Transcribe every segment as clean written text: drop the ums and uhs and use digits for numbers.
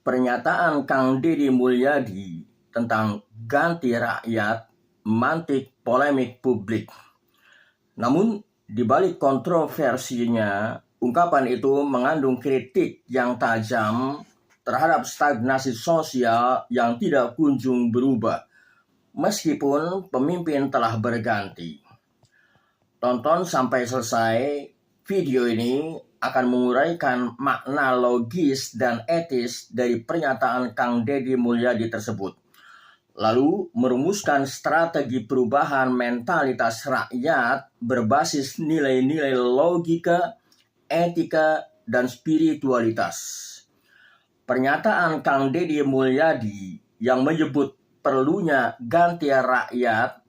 Pernyataan Kang Deddy Mulyadi tentang ganti rakyat memantik polemik publik. Namun, di balik kontroversinya, ungkapan itu mengandung kritik yang tajam terhadap stagnasi sosial yang tidak kunjung berubah, meskipun pemimpin telah berganti. Tonton sampai selesai. Video ini akan menguraikan makna logis dan etis dari pernyataan Kang Deddy Mulyadi tersebut, lalu merumuskan strategi perubahan mentalitas rakyat berbasis nilai-nilai logika, etika, dan spiritualitas. Pernyataan Kang Deddy Mulyadi yang menyebut perlunya ganti rakyat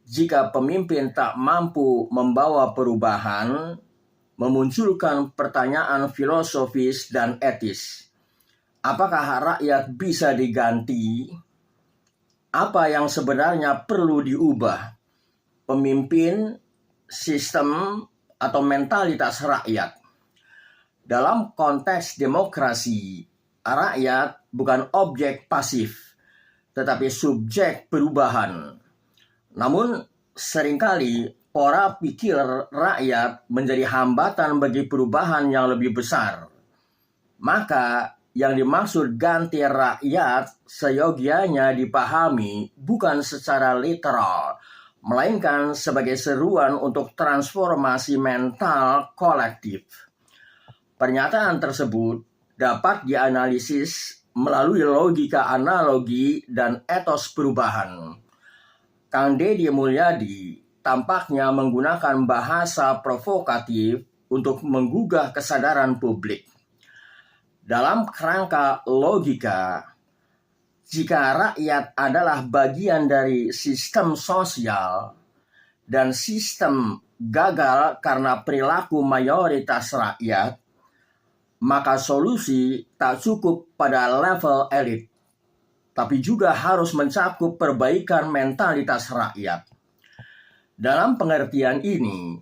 jika pemimpin tak mampu membawa perubahan memunculkan pertanyaan filosofis dan etis. Apakah rakyat bisa diganti? Apa yang sebenarnya perlu diubah? Pemimpin, sistem, atau mentalitas rakyat? Dalam konteks demokrasi, rakyat bukan objek pasif, tetapi subjek perubahan. Namun, seringkali pola pikir rakyat menjadi hambatan bagi perubahan yang lebih besar. Maka, yang dimaksud ganti rakyat seyogianya dipahami bukan secara literal, melainkan sebagai seruan untuk transformasi mental kolektif. Pernyataan tersebut dapat dianalisis melalui logika analogi dan etos perubahan. Kang Deddy Mulyadi tampaknya menggunakan bahasa provokatif untuk menggugah kesadaran publik. Dalam kerangka logika, jika rakyat adalah bagian dari sistem sosial dan sistem gagal karena perilaku mayoritas rakyat, maka solusi tak cukup pada level elit, tapi juga harus mencakup perbaikan mentalitas rakyat. Dalam pengertian ini,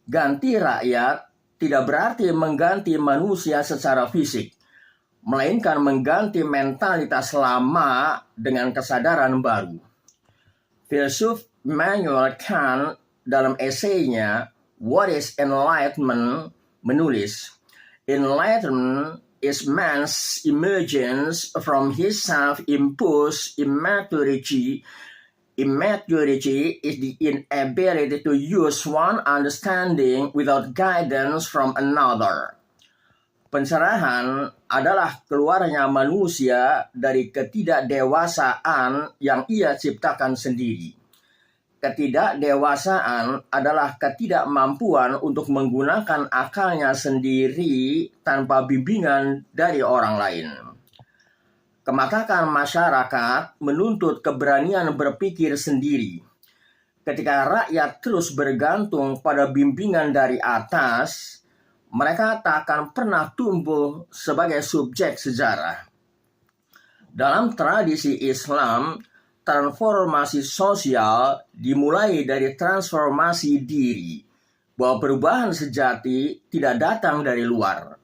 ganti rakyat tidak berarti mengganti manusia secara fisik, melainkan mengganti mentalitas lama dengan kesadaran baru. Filsuf Immanuel Kant dalam esainya What is Enlightenment menulis, "Enlightenment is man's emergence from his self-imposed immaturity. Immaturity is the inability to use one understanding without guidance from another." Pencerahan adalah keluarnya manusia dari ketidakdewasaan yang ia ciptakan sendiri. Ketidakdewasaan adalah ketidakmampuan untuk menggunakan akalnya sendiri tanpa bimbingan dari orang lain. Kematakan masyarakat menuntut keberanian berpikir sendiri. Ketika rakyat terus bergantung pada bimbingan dari atas, mereka tak akan pernah tumbuh sebagai subjek sejarah. Dalam tradisi Islam, transformasi sosial dimulai dari transformasi diri, bahwa perubahan sejati tidak datang dari luar,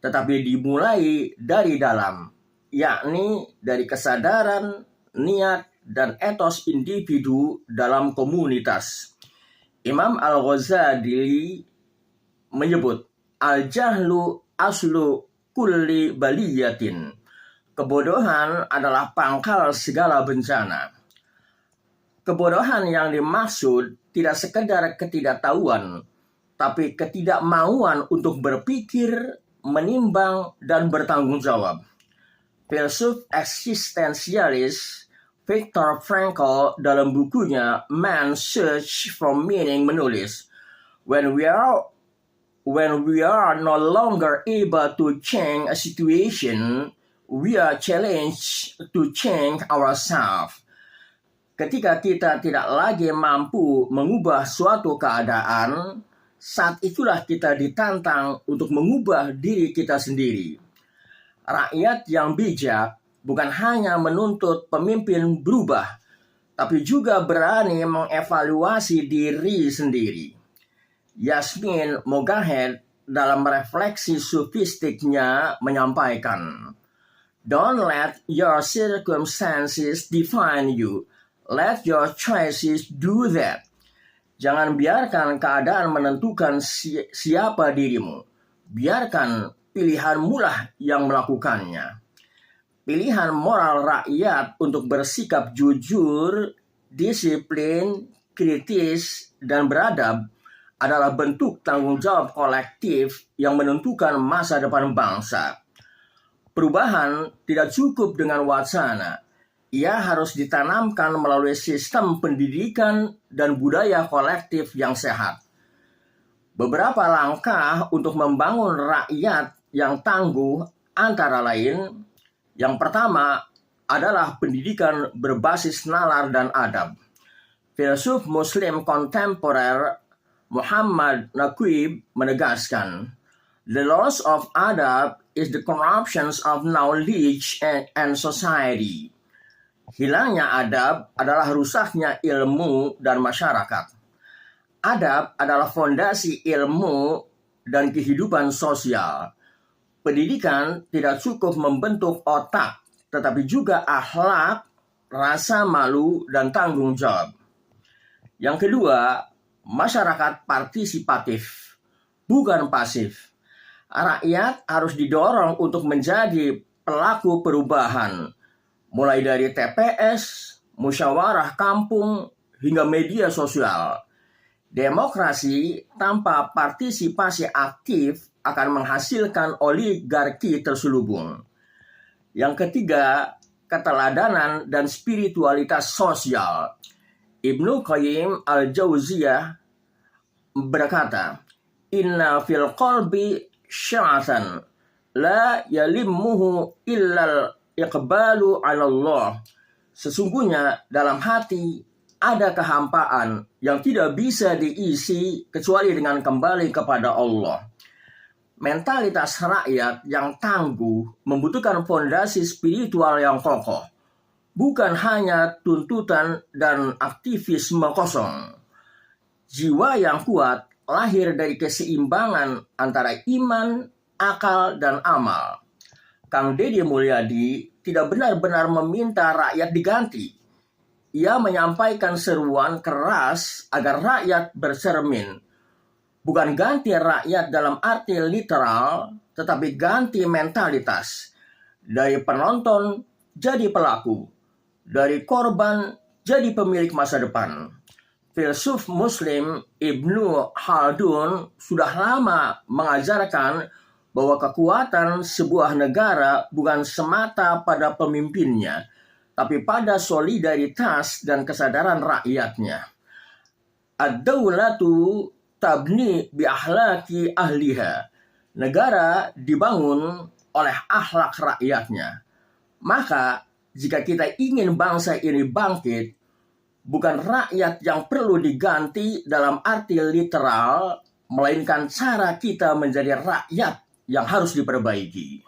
tetapi dimulai dari dalam, yakni dari kesadaran, niat, dan etos individu dalam komunitas. Imam Al-Ghazali menyebut, "Al-jahlu aslu kulli baliyatin." Kebodohan adalah pangkal segala bencana. Kebodohan yang dimaksud tidak sekedar ketidaktahuan, tapi ketidakmauan untuk berpikir, menimbang, dan bertanggung jawab. Filsuf eksistensialis Viktor Frankl dalam bukunya Man's Search for Meaning menulis, When we are no longer able to change a situation, we are challenged to change ourselves." Ketika kita tidak lagi mampu mengubah suatu keadaan, saat itulah kita ditantang untuk mengubah diri kita sendiri. Rakyat yang bijak bukan hanya menuntut pemimpin berubah, tapi juga berani mengevaluasi diri sendiri. Yasmin Mogahed dalam refleksi sufistiknya menyampaikan, Don't let your circumstances define you. Let your choices do that. Jangan biarkan keadaan menentukan siapa dirimu. Biarkan pilihanmulah yang melakukannya. Pilihan moral rakyat untuk bersikap jujur, disiplin, kritis, dan beradab adalah bentuk tanggung jawab kolektif yang menentukan masa depan bangsa. Perubahan tidak cukup dengan wacana. Ia harus ditanamkan melalui sistem pendidikan dan budaya kolektif yang sehat. Beberapa langkah untuk membangun rakyat yang tangguh antara lain, yang pertama adalah pendidikan berbasis nalar dan adab. Filsuf Muslim kontemporer Muhammad Naqib menegaskan, "The loss of adab is the corruption of knowledge and society." Hilangnya adab adalah rusaknya ilmu dan masyarakat. Adab adalah fondasi ilmu dan kehidupan sosial. Pendidikan tidak cukup membentuk otak, tetapi juga akhlak, rasa malu, dan tanggung jawab. Yang kedua, masyarakat partisipatif, bukan pasif. Rakyat harus didorong untuk menjadi pelaku perubahan, mulai dari TPS, musyawarah kampung, hingga media sosial. Demokrasi tanpa partisipasi aktif akan menghasilkan oligarki terselubung. Yang ketiga, keteladanan dan spiritualitas sosial. Ibnu Qayyim al-Jauziyah berkata, "Inna fil qalbi sya'atan la yalimmuhu illal iqbalu 'ala Allah." Sesungguhnya dalam hati ada kehampaan yang tidak bisa diisi kecuali dengan kembali kepada Allah. Mentalitas rakyat yang tangguh membutuhkan fondasi spiritual yang kokoh, bukan hanya tuntutan dan aktivisme kosong. Jiwa yang kuat lahir dari keseimbangan antara iman, akal, dan amal. Kang Deddy Mulyadi tidak benar-benar meminta rakyat diganti. Ia menyampaikan seruan keras agar rakyat bercermin. Bukan ganti rakyat dalam arti literal, tetapi ganti mentalitas. Dari penonton jadi pelaku. Dari korban jadi pemilik masa depan. Filsuf Muslim Ibnu Khaldun sudah lama mengajarkan bahwa kekuatan sebuah negara bukan semata pada pemimpinnya, tapi pada solidaritas dan kesadaran rakyatnya. Ad-dawlatu tabni bi akhlaqi ahliha. Negara dibangun oleh akhlak rakyatnya. Maka jika kita ingin bangsa ini bangkit, bukan rakyat yang perlu diganti dalam arti literal, melainkan cara kita menjadi rakyat yang harus diperbaiki.